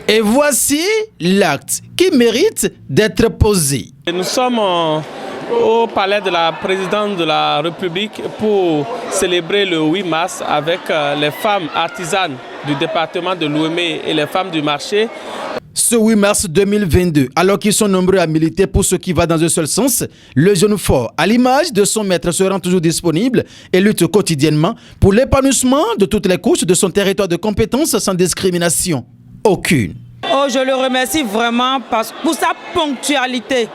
Et voici l'acte qui mérite d'être posé. Nous sommes au palais de la présidente de la République pour célébrer le 8 mars avec les femmes artisanes du département de Lomé et les femmes du marché. Ce 8 mars 2022, alors qu'ils sont nombreux à militer pour ce qui va dans un seul sens, le jeune fort, à l'image de son maître, se rend toujours disponible et lutte quotidiennement pour l'épanouissement de toutes les couches de son territoire de compétences sans discrimination aucune. Oh, je le remercie vraiment pour sa ponctualité,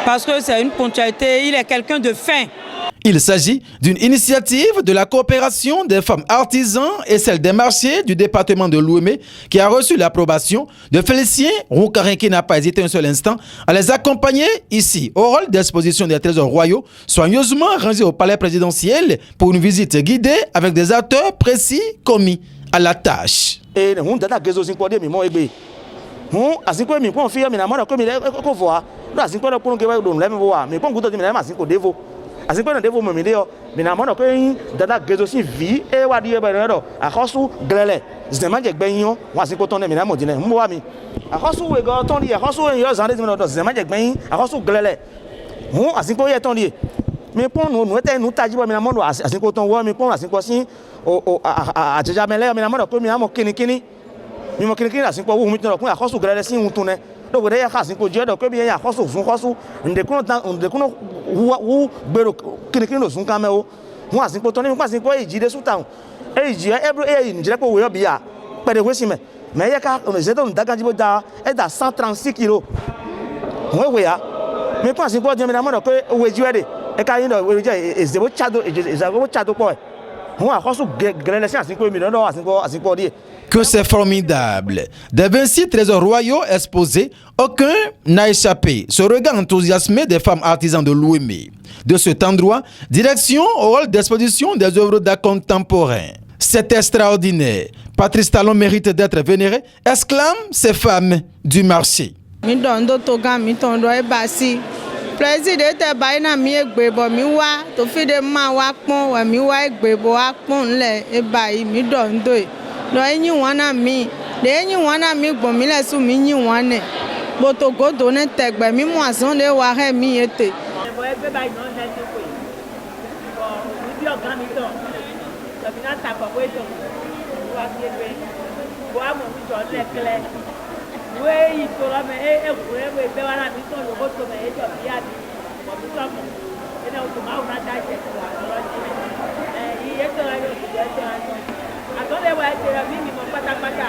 parce que c'est une ponctualité, il est quelqu'un de fin. Il s'agit d'une initiative de la coopération des femmes artisans et celle des marchés du département de Lomé qui a reçu l'approbation de Félicien Roukarin qui n'a pas hésité un seul instant à les accompagner ici au hall d'exposition des trésors royaux, soigneusement rangés au palais présidentiel pour une visite guidée avec des acteurs précis commis à la tâche. Asinko ndevo momideo minamona ko yin dada gezosin vi e wadi e bere akhosu glele zemanje gbeyin wa asinko ton mi na modine mo wa mi akhosu we go ton li akhosu yo zande mi no zemanje gbeyin akhosu glele mo asinko ye ton li mi pon no ete nu taji bo mi na mo asinko ton wo mi pon asinko sin o ajeja mele mi na mo ko mi na mo kinikini mi mo kinikini asinko wo mi ton ko akhosu glele sin utune do go de ya asinko je do ko bi ya akhosu fun khosu ndekuno wu gbero kinikini no sun kameo wọn asinpo ton ni mi pasin ko ejide suta eji every njire ko we yo bia pede we sime me ye ka je do ndaga jibo da e da 136 kg we ya mi pasin ko je mi na mo ko we ji we de e ka yin do we je ezebo chado po wọn akosu grele si asinpo mi do asinpo die. Que c'est formidable. Des 26 trésors royaux exposés, aucun n'a échappé. Ce regard enthousiasmé des femmes artisans de Lomé. De cet endroit, direction au hall d'exposition des œuvres d'art contemporain. C'est extraordinaire. Patrice Talon mérite d'être vénéré, exclament ces femmes du marché. Président te baina mi egbebo mi wa to fi de ma wa pon wa mi wa egbebo wa pon le e bai mi dondo e lo yin wana mi de yin wana mi gbon mi le su mi yin wane bo to godo ne tegbe mi mo asan de wa he mi ete bo egbe bai no na ti ko bo mi bi ogan mi to so mi na ta ko we to wa fi egbe bo a mo mi jo le kle we yi to la me e ku e be wa na mi to lo go to me e jo bi abi mo mi to mo e na o to ma una da je to wa lo ji yi e to la yo ti je to atole wa te ra mi mo pátápátá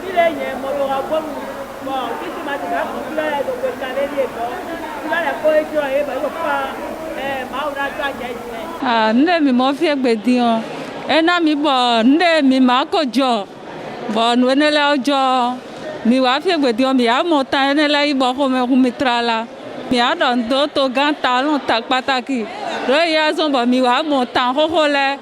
mi le yen mo lo wa bo mo kiti ma ti ka ko lo le do ko ka le le ko lo le ko e jo e ba ko pa ma una da je je nde mi mo fi egbe dion e na mi bo nde mi ma ko jo bo nu ne le ojo mi wa fi egbe dion mi a mo ta ne le ibo ko mi trala mi a don do to gan talon tak pataki ro ya zo bo mi wa mo tan ho le.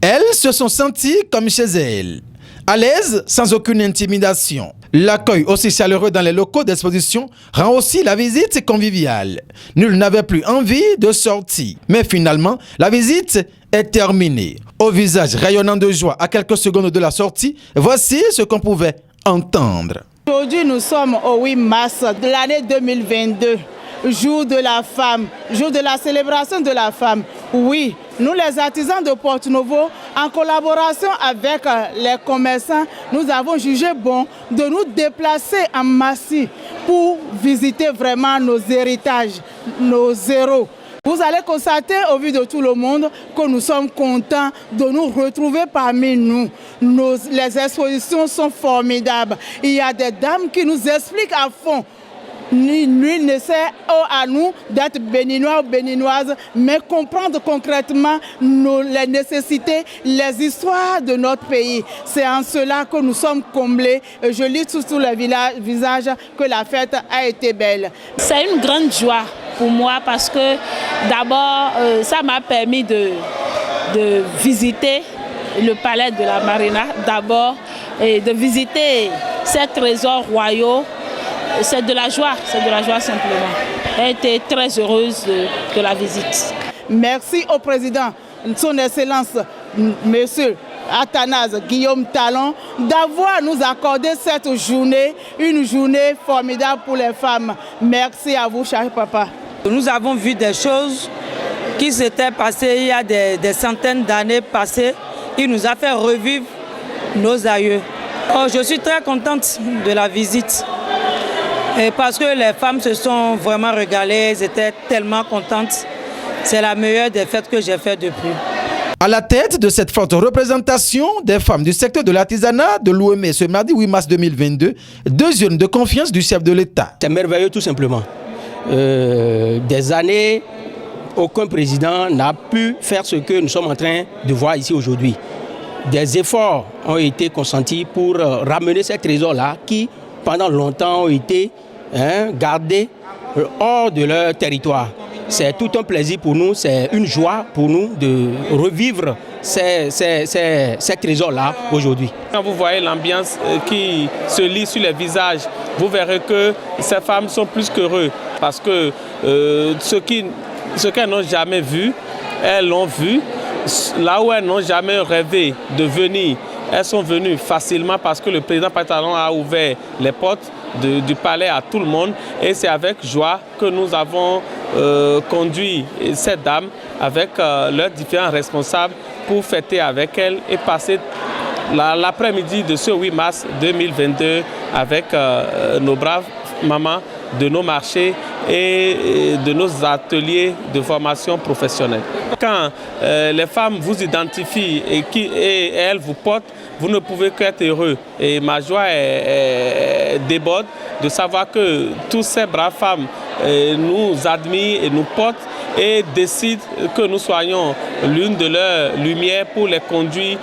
Elles se sont senties comme chez elles, à l'aise, sans aucune intimidation. L'accueil aussi chaleureux dans les locaux d'exposition rend aussi la visite conviviale. Nul n'avait plus envie de sortir. Mais finalement, la visite est terminée. Au visage rayonnant de joie à quelques secondes de la sortie, voici ce qu'on pouvait entendre. Aujourd'hui, nous sommes au 8 mars de l'année 2022. Jour de la femme, jour de la célébration de la femme. Oui, nous les artisans de Porto-Novo, en collaboration avec les commerçants, nous avons jugé bon de nous déplacer en massif pour visiter vraiment nos héritages, nos héros. Vous allez constater au vu de tout le monde que nous sommes contents de nous retrouver parmi nous. Les expositions sont formidables. Il y a des dames qui nous expliquent à fond. Nul ne sait à nous d'être béninois ou béninoises, mais comprendre concrètement les nécessités, les histoires de notre pays. C'est en cela que nous sommes comblés. Je lis sur les visages que la fête a été belle. C'est une grande joie pour moi parce que d'abord, ça m'a permis de visiter le palais de la Marina, d'abord, et de visiter ces trésors royaux. C'est de la joie simplement. Elle était très heureuse de la visite. Merci au président, son Excellence, Monsieur Athanase Guillaume Talon, d'avoir nous accordé cette journée, une journée formidable pour les femmes. Merci à vous, cher papa. Nous avons vu des choses qui s'étaient passées il y a des centaines d'années passées. Il nous a fait revivre nos aïeux. Oh, je suis très contente de la visite. Et parce que les femmes se sont vraiment régalées, elles étaient tellement contentes. C'est la meilleure des fêtes que j'ai faites depuis. À la tête de cette forte représentation des femmes du secteur de l'artisanat de l'Ouémé ce mardi 8 mars 2022, 2 jeunes de confiance du chef de l'État. C'est merveilleux tout simplement. Des années, aucun président n'a pu faire ce que nous sommes en train de voir ici aujourd'hui. Des efforts ont été consentis pour ramener ces trésors-là qui, pendant longtemps, ont été gardés hors de leur territoire. C'est tout un plaisir pour nous, c'est une joie pour nous de revivre ces trésors-là aujourd'hui. Quand vous voyez l'ambiance qui se lit sur les visages, vous verrez que ces femmes sont plus qu'heureuses parce que ce qu'elles n'ont jamais vu, elles l'ont vu. Là où elles n'ont jamais rêvé de venir, elles sont venues facilement parce que le président Talon a ouvert les portes du palais à tout le monde. Et c'est avec joie que nous avons conduit ces dames avec leurs différents responsables pour fêter avec elles et passer l'après-midi de ce 8 mars 2022 avec nos braves mamans de nos marchés et de nos ateliers de formation professionnelle. Quand les femmes vous identifient et elles vous portent, vous ne pouvez qu'être heureux. Et ma joie déborde de savoir que toutes ces braves femmes nous admirent et nous portent et décident que nous soyons l'une de leurs lumières pour les conduire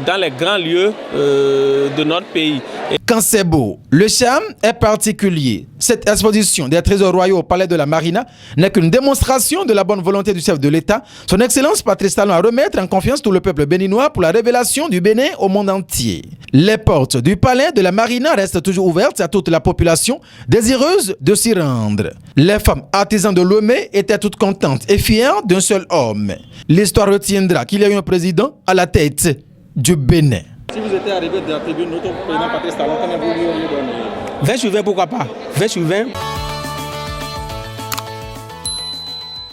dans les grands lieux de notre pays. Quand c'est beau, le charme est particulier. Cette exposition des trésors royaux au palais de la Marina n'est qu'une démonstration de la bonne volonté du chef de l'État, son Excellence Patrice Talon, à remettre en confiance tout le peuple béninois pour la révélation du Bénin au monde entier. Les portes du palais de la Marina restent toujours ouvertes à toute la population désireuse de s'y rendre. Les femmes artisans de l'Ouémé étaient toutes contentes et fières d'un seul homme. L'histoire retiendra qu'il y a eu un président à la tête du Bénin. Si vous étiez arrivé de la tribune, notre président Patrice Talon, comment vous lui auriez donné? 20 sur 20, pourquoi pas? 20 sur 20.